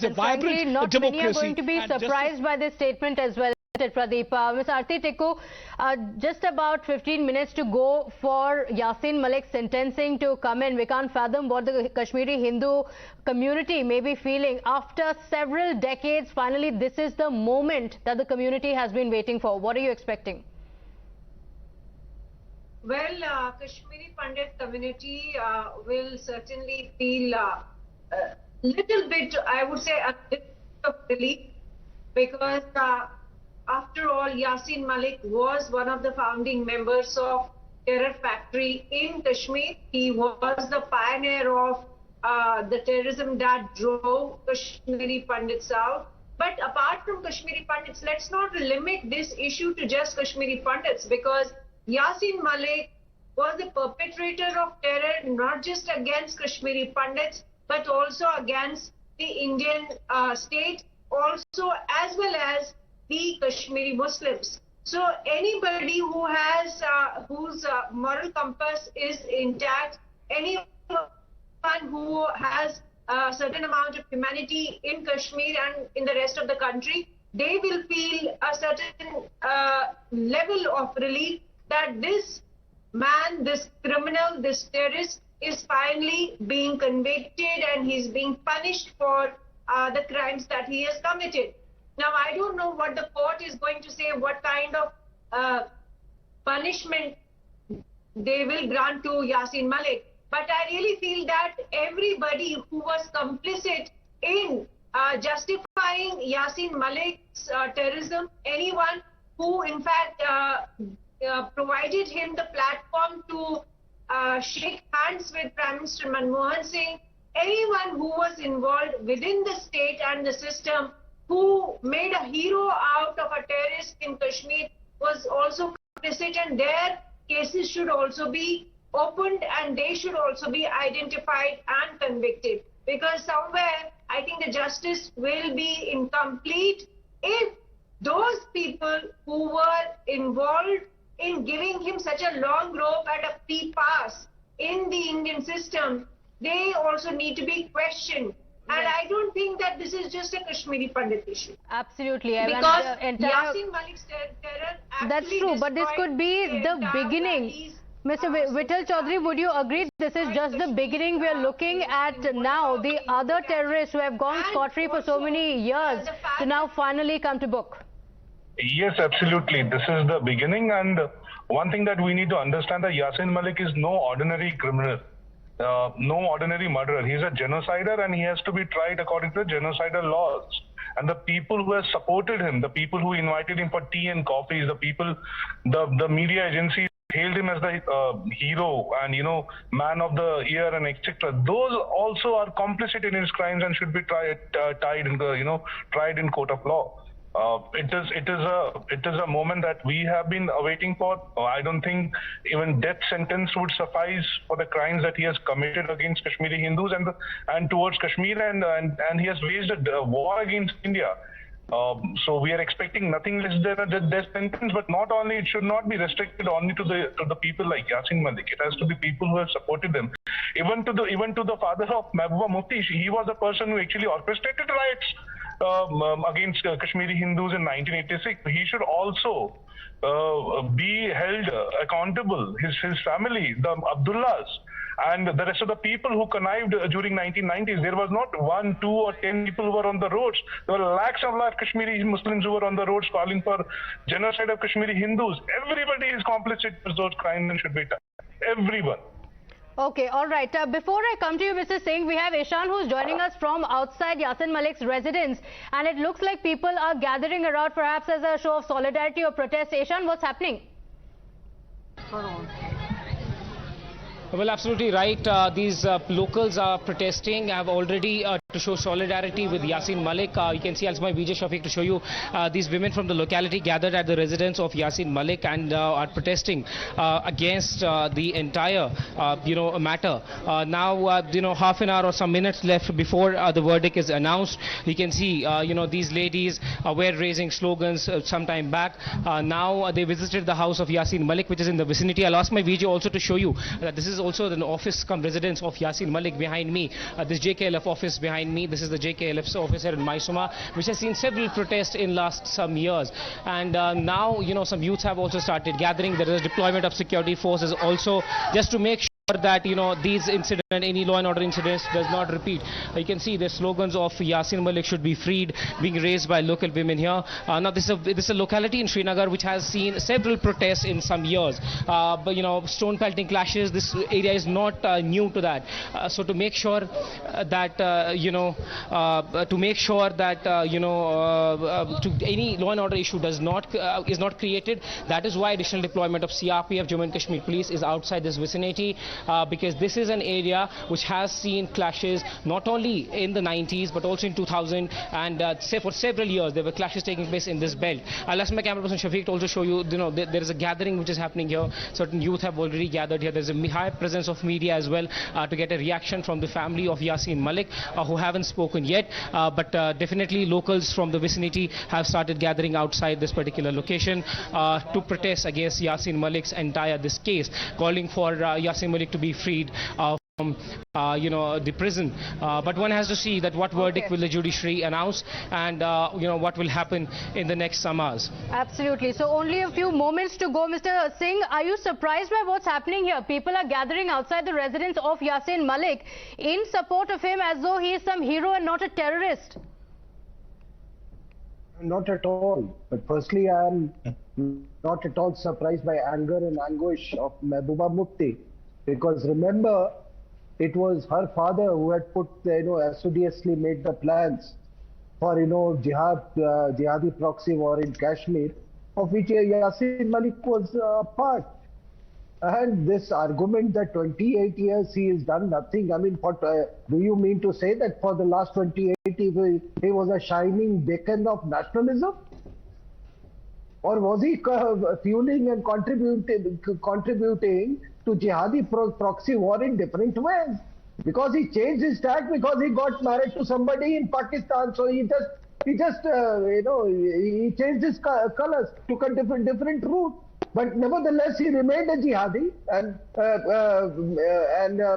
has a vibrant not democracy. Many are going to be surprised by this statement as well. Pradeep. Ms. Aarti Tikku, just about 15 minutes to go for Yasin Malik's sentencing to come in. We can't fathom what the Kashmiri Hindu community may be feeling. After several decades, finally, this is the moment that the community has been waiting for. What are you expecting? Well, Kashmiri Pandit community will certainly feel a little bit, I would say, a bit of relief, because after all, Yasin Malik was one of the founding members of Terror Factory in Kashmir. He was the pioneer of the terrorism that drove Kashmiri Pandits out. But apart from Kashmiri Pandits, let's not limit this issue to just Kashmiri Pandits, because Yasin Malik was the perpetrator of terror not just against Kashmiri Pandits, but also against the Indian state, also as well as the Kashmiri Muslims. So anybody who has whose moral compass is intact, anyone who has a certain amount of humanity in Kashmir and in the rest of the country, they will feel a certain level of relief that this man, this criminal, this terrorist is finally being convicted and he's being punished for the crimes that he has committed. Now, I don't know what the court is going to say, what kind of punishment they will grant to Yasin Malik. But I really feel that everybody who was complicit in justifying Yasin Malik's terrorism, anyone who in fact provided him the platform to shake hands with Prime Minister Manmohan Singh, anyone who was involved within the state and the system, who made a hero out of a terrorist in Kashmir, was also complicit, and their cases should also be opened and they should also be identified and convicted. Because somewhere I think the justice will be incomplete if those people who were involved in giving him such a long rope and a free pass in the Indian system, they also need to be questioned. And yes, I don't think that this is just a Kashmiri Pandit issue. Absolutely. Because Yasin Malik's terror actually, that's true, but this could be the beginning. Mr. Vittal Chaudhary, would you agree this is just the beginning? We are looking at now the other terrorists who have gone scot-free for so many years to now finally come to book. Yes, absolutely. This is the beginning, and one thing that we need to understand, that Yasin Malik is no ordinary criminal. No ordinary murderer. He's a genocider and he has to be tried according to genocidal laws. And the people who have supported him, the people who invited him for tea and coffees, the people, the media agencies hailed him as the hero and, man of the year and etc. Those also are complicit in his crimes and should be tried in court of law. It is a moment that we have been awaiting for. I don't think even death sentence would suffice for the crimes that he has committed against Kashmiri Hindus and towards Kashmir, and he has waged a war against India. So we are expecting nothing less than a death sentence. But not only, it should not be restricted only to the people like Yasin Malik. It has to be people who have supported them. Even to the father of Mehbooba Mufti, he was a person who actually orchestrated riots against Kashmiri Hindus in 1986. He should also be held accountable. His family, the Abdullahs, and the rest of the people who connived during 1990s. There was not 1, 2 or 10 people who were on the roads. There were lakhs of Kashmiri Muslims who were on the roads calling for genocide of Kashmiri Hindus. Everybody is complicit with those crimes and should be done. Everyone. Okay, all right. Before I come to you, Mr. Singh, we have Ishan who's joining us from outside Yasin Malik's residence, and it looks like people are gathering around perhaps as a show of solidarity or protest. Ishan, what's happening? Well, absolutely right. These locals are protesting. Have already to show solidarity with Yasin Malik. You can see, as my Vijay Shafiq to show you, these women from the locality gathered at the residence of Yasin Malik and are protesting against the entire, matter. Now, half an hour or some minutes left before the verdict is announced. You can see, these ladies were raising slogans some time back. Now they visited the house of Yasin Malik, which is in the vicinity. I'll ask my Vijay also to show you that this is also the office cum residence of Yasin Malik behind me. This JKLF office behind behind me. This is the JKLF's office here in Mysuma, which has seen several protests in last some years. And now, some youths have also started gathering. There is a deployment of security forces also, just to make sure that these incidents, any law and order incidents, does not repeat. You can see the slogans of Yasin Malik should be freed being raised by local women here. Now this is a locality in Srinagar which has seen several protests in some years, but stone pelting clashes. This area is not new to that. So to make sure that any law and order issue is not created, that is why additional deployment of CRPF, Jammu and Kashmir Police, is outside this vicinity. Because this is an area which has seen clashes not only in the 90s but also in 2000, and for several years there were clashes taking place in this belt. I'll ask my camera person Shafiq to also show you, there is a gathering which is happening here. Certain youth have already gathered here. There's a high presence of media as well to get a reaction from the family of Yasin Malik, who haven't spoken yet, but definitely locals from the vicinity have started gathering outside this particular location to protest against Yasin Malik's entire this case, calling for Yasin Malik to be freed from the prison. But one has to see that what verdict will the judiciary announce, and what will happen in the next some hours. Absolutely. So only a few moments to go. Mr. Singh, are you surprised by what's happening here? People are gathering outside the residence of Yasin Malik in support of him as though he is some hero and not a terrorist. Not at all. But firstly, I am not at all surprised by anger and anguish of Mehbooba Mufti. Because remember, it was her father who had put, assiduously made the plans for, jihadi proxy war in Kashmir, of which Yasin Malik was part. And this argument that 28 years he has done nothing, I mean, do you mean to say that for the last 28 years he was a shining beacon of nationalism? Or was he fueling and contributing to jihadi proxy war in different ways? Because he changed his tack because he got married to somebody in Pakistan, so he changed his colors, took a different route. But nevertheless, he remained a jihadi and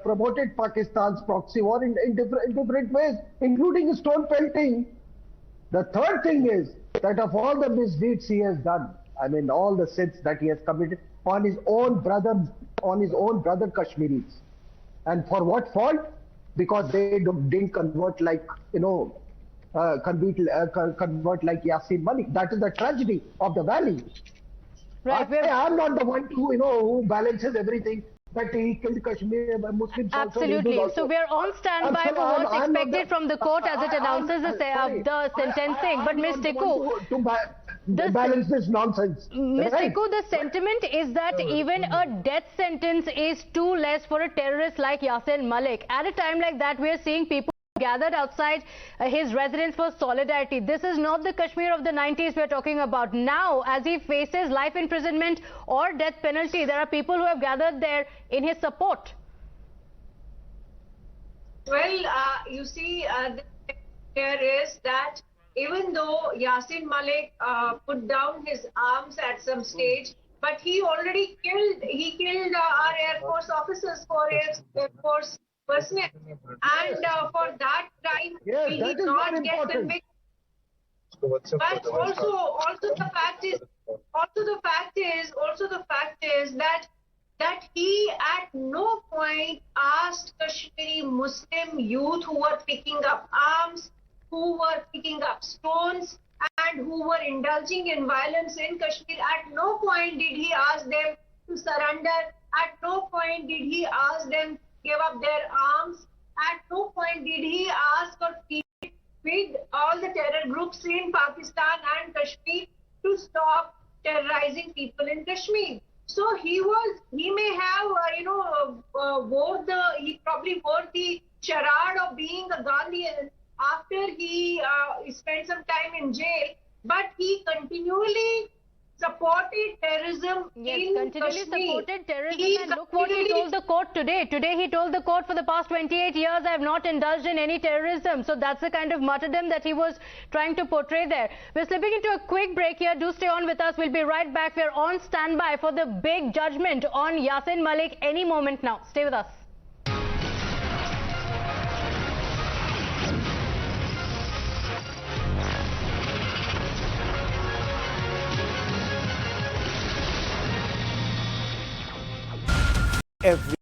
promoted Pakistan's proxy war in different ways, including stone pelting. The third thing is that of all the misdeeds he has done, I mean, all the sins that he has committed on his own brother Kashmiris. And for what fault? Because they didn't convert like, convert like Yasin Malik. That is the tragedy of the valley. Right. I'm not the one who balances everything. But he killed Kashmir, Muslims. Absolutely. So we're on standby for what's expected from the court as it announces the sentencing. But Ms. Tikku, to balance this nonsense. Ms. Tikku, the sentiment is that even a death sentence is too less for a terrorist like Yasin Malik. At a time like that, we're seeing people gathered outside his residence for solidarity. This is not the Kashmir of the 90s we're talking about. Now, as he faces life imprisonment or death penalty, there are people who have gathered there in his support. Well, you see, the thing here is that even though Yasin Malik put down his arms at some stage, but he already killed our Air Force officers, for Air Force personnel, and for that crime he did not get convicted. But also the fact is that he at no point asked Kashmiri Muslim youth who were picking up arms, who were picking up stones, and who were indulging in violence in Kashmir. At no point did he ask them to surrender. At no point did he ask them give up their arms. At no point did he ask or plead with all the terror groups in Pakistan and Kashmir to stop terrorizing people in Kashmir. So he may have, he probably wore the charade of being a Gandhian after he spent some time in jail, but he continually supported terrorism in Kashmir. Supported terrorism, and look what he told the court today. Today he told the court, for the past 28 years I have not indulged in any terrorism. So that's the kind of martyrdom that he was trying to portray there. We're slipping into a quick break here. Do stay on with us. We'll be right back. We're on standby for the big judgment on Yasin Malik any moment now. Stay with us. every